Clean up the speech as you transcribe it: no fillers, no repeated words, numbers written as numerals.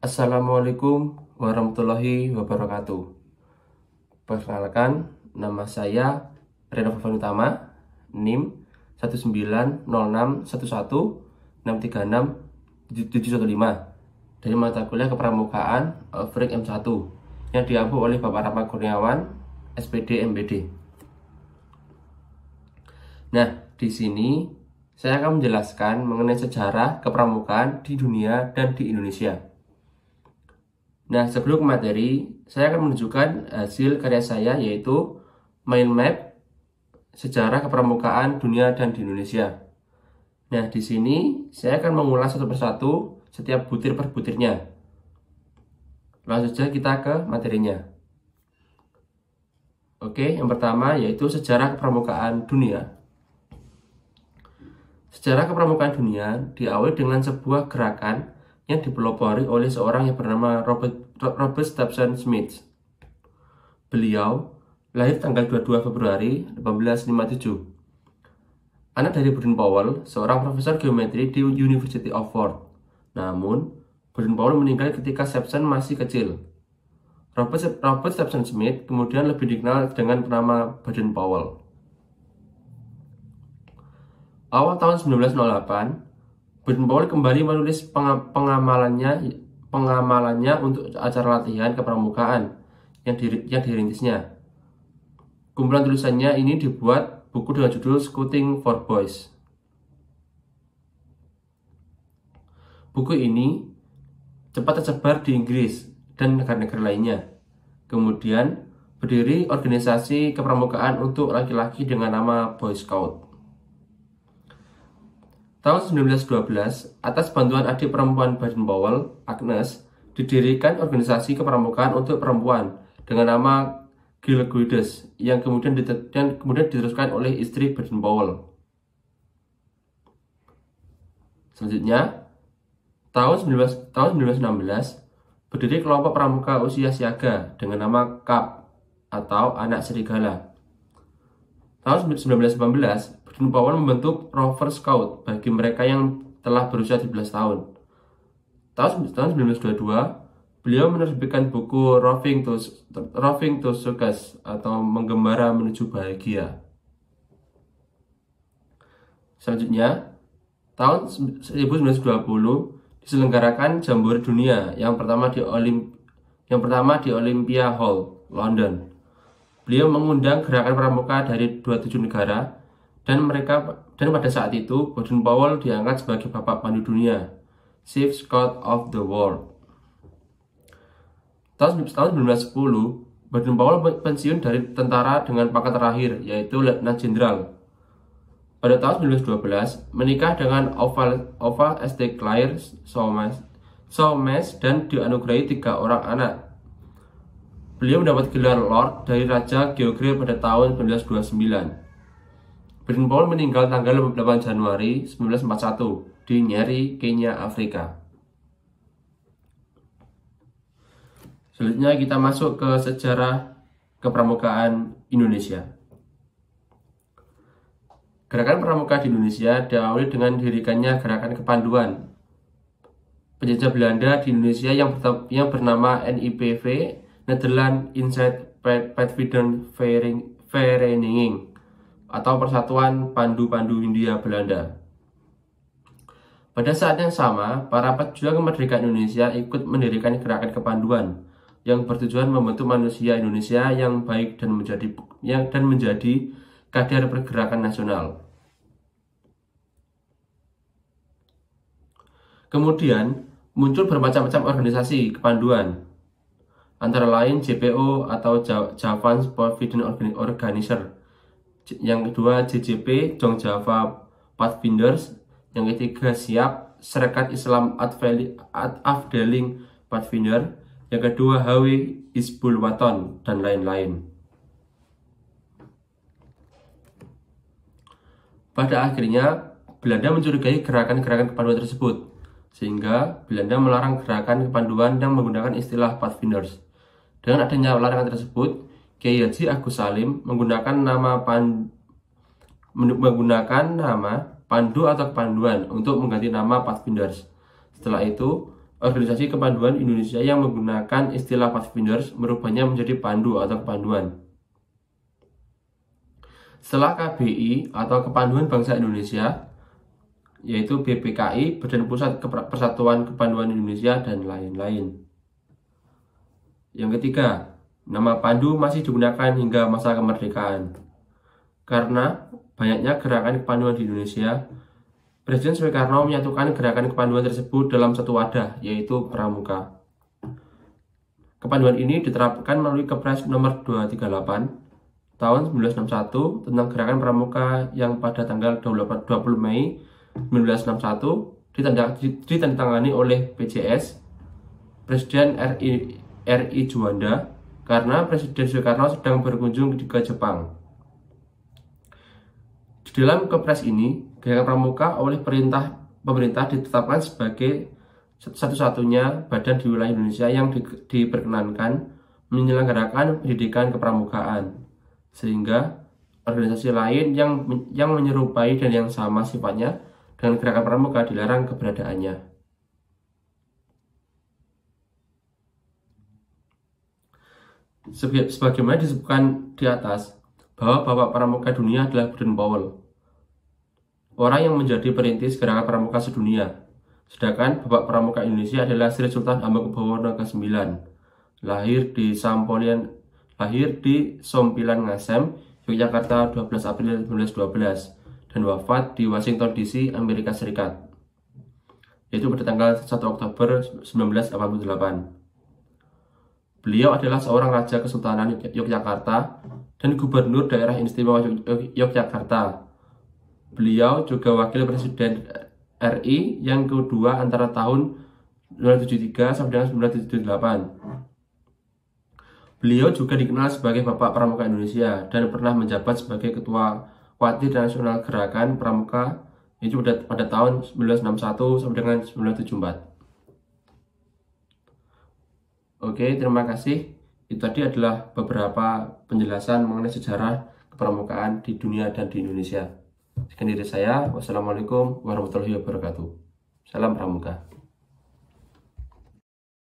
Assalamualaikum warahmatullahi wabarakatuh. Perkenalkan, nama saya Reno Fafan Utama, NIM 1906111636715 dari mata kuliah Kepramukaan Frik M1 yang diampu oleh Bapak Rahmat Kurniawan, SPD MBD. Nah, di sini saya akan menjelaskan mengenai sejarah kepramukaan di dunia dan di Indonesia. Nah, sebelum ke materi, saya akan menunjukkan hasil karya saya, yaitu Mind Map Sejarah Kepramukaan Dunia dan di Indonesia. Nah, di sini saya akan mengulas satu persatu setiap butir per butirnya. Langsung saja kita ke materinya. Oke, yang pertama yaitu sejarah kepramukaan dunia. Sejarah kepramukaan dunia diawali dengan sebuah gerakan yang dipelopori oleh seorang yang bernama Robert Stephen Smith. Beliau lahir tanggal 22 Februari 1857. Anak dari Baden-Powell, seorang profesor geometri di University of Ford. Namun, Baden-Powell meninggal ketika Stephen masih kecil. Robert Stephen Smith kemudian lebih dikenal dengan nama Baden-Powell. Awal tahun 1908, Baden-Powell kembali menulis pengamalannya untuk acara latihan kepramukaan yang dirintisnya. Kumpulan tulisannya ini dibuat buku dengan judul Scouting for Boys. Buku ini cepat tersebar di Inggris dan negara-negara lainnya. Kemudian berdiri organisasi kepramukaan untuk laki-laki dengan nama Boy Scout. Tahun 1912, atas bantuan adik perempuan Baden-Powell, Agnes, didirikan organisasi kepramukaan untuk perempuan dengan nama Gilguides yang kemudian diteruskan oleh istri Baden-Powell. Selanjutnya, tahun 1916, berdiri kelompok pramuka usia siaga dengan nama KAP atau Anak Serigala. Tahun 1918, Baden-Powell membentuk Rover Scout bagi mereka yang telah berusia 17 tahun. Tahun 1922, beliau menerbitkan buku Roving to Success atau Menggembara Menuju Bahagia. Selanjutnya, tahun 1920 diselenggarakan Jambore Dunia yang pertama di Olympia Hall, London. Beliau mengundang gerakan pramuka dari 27 negara dan pada saat itu Baden-Powell diangkat sebagai Bapak Pandu Dunia, Chief Scout of the World. Tahun 1910, Baden-Powell pensiun dari tentara dengan pangkat terakhir, yaitu Letnan Jenderal. Pada tahun 1912, menikah dengan Ova St. Clair Soames dan dianugerahi 3 orang anak. Beliau mendapat gelar Lord dari Raja Geoffrey pada tahun 1929. Baden-Powell meninggal tanggal 8 Januari 1941 di Nyeri, Kenya, Afrika. Selanjutnya kita masuk ke sejarah kepramukaan Indonesia. Gerakan pramuka di Indonesia diawali dengan didirikannya Gerakan Kepanduan penjajah Belanda di Indonesia yang bernama NIPV, Nederland Inside Pathfinder Vereniging atau Persatuan Pandu-Pandu Hindia Belanda. Pada saat yang sama, para pejuang kemerdekaan Indonesia ikut mendirikan Gerakan Kepanduan yang bertujuan membentuk manusia Indonesia yang baik dan menjadi kadar pergerakan nasional. Kemudian muncul bermacam-macam organisasi kepanduan, antara lain JPO atau Javan Provident Organizer, yang kedua JJP, Jong Java Pathfinders, yang ketiga SIAP, Serikat Islam Afdeling Pathfinder, yang kedua HW Hizbul Waton, dan lain-lain. Pada akhirnya, Belanda mencurigai gerakan-gerakan kepanduan tersebut, sehingga Belanda melarang gerakan kepanduan yang menggunakan istilah Pathfinders. Dengan adanya larangan tersebut, Kiai Haji Agus Salim menggunakan nama Pandu atau Kepanduan untuk mengganti nama Pathfinders. Setelah itu, Organisasi Kepanduan Indonesia yang menggunakan istilah Pathfinders merubahnya menjadi pandu atau kepanduan. Setelah KBI atau Kepanduan Bangsa Indonesia, yaitu BPKI, Badan Pusat Persatuan Kepanduan Indonesia, dan lain-lain. Yang ketiga, nama pandu masih digunakan hingga masa kemerdekaan. Karena banyaknya gerakan kepanduan di Indonesia, Presiden Soekarno menyatukan gerakan kepanduan tersebut dalam satu wadah, yaitu Pramuka. Kepanduan ini diterapkan melalui Kepres nomor 238 tahun 1961 tentang gerakan Pramuka yang pada tanggal 20 Mei 1961 ditandatangani oleh PJS, Presiden RI Juanda, karena Presiden Soekarno sedang berkunjung ke Jepang. Di dalam Kepres ini, gerakan Pramuka oleh pemerintah ditetapkan sebagai satu-satunya badan di wilayah Indonesia yang diperkenankan menyelenggarakan pendidikan kepramukaan, sehingga organisasi lain yang menyerupai dan yang sama sifatnya dengan gerakan Pramuka dilarang keberadaannya. Sebagaimana disebutkan di atas, bahwa Bapak Pramuka Dunia adalah Baden Powell, orang yang menjadi perintis gerakan Pramuka sedunia. Sedangkan Bapak Pramuka Indonesia adalah Sri Sultan Hamengkubuwono ke-9, lahir di Sompilan Ngasem, Yogyakarta 12 April 1912 dan wafat di Washington DC, Amerika Serikat, yaitu pada tanggal 1 Oktober 1988. Beliau adalah seorang Raja Kesultanan Yogyakarta dan Gubernur Daerah Istimewa Yogyakarta. Beliau juga Wakil Presiden RI yang kedua antara tahun 1973 sampai dengan 1978. Beliau juga dikenal sebagai Bapak Pramuka Indonesia dan pernah menjabat sebagai Ketua Watir Nasional Gerakan Pramuka itu pada tahun 1961 sampai dengan 1974. Oke, terima kasih. Itu tadi adalah beberapa penjelasan mengenai sejarah kepramukaan di dunia dan di Indonesia. Sekian dari saya. Wassalamualaikum warahmatullahi wabarakatuh. Salam Pramuka.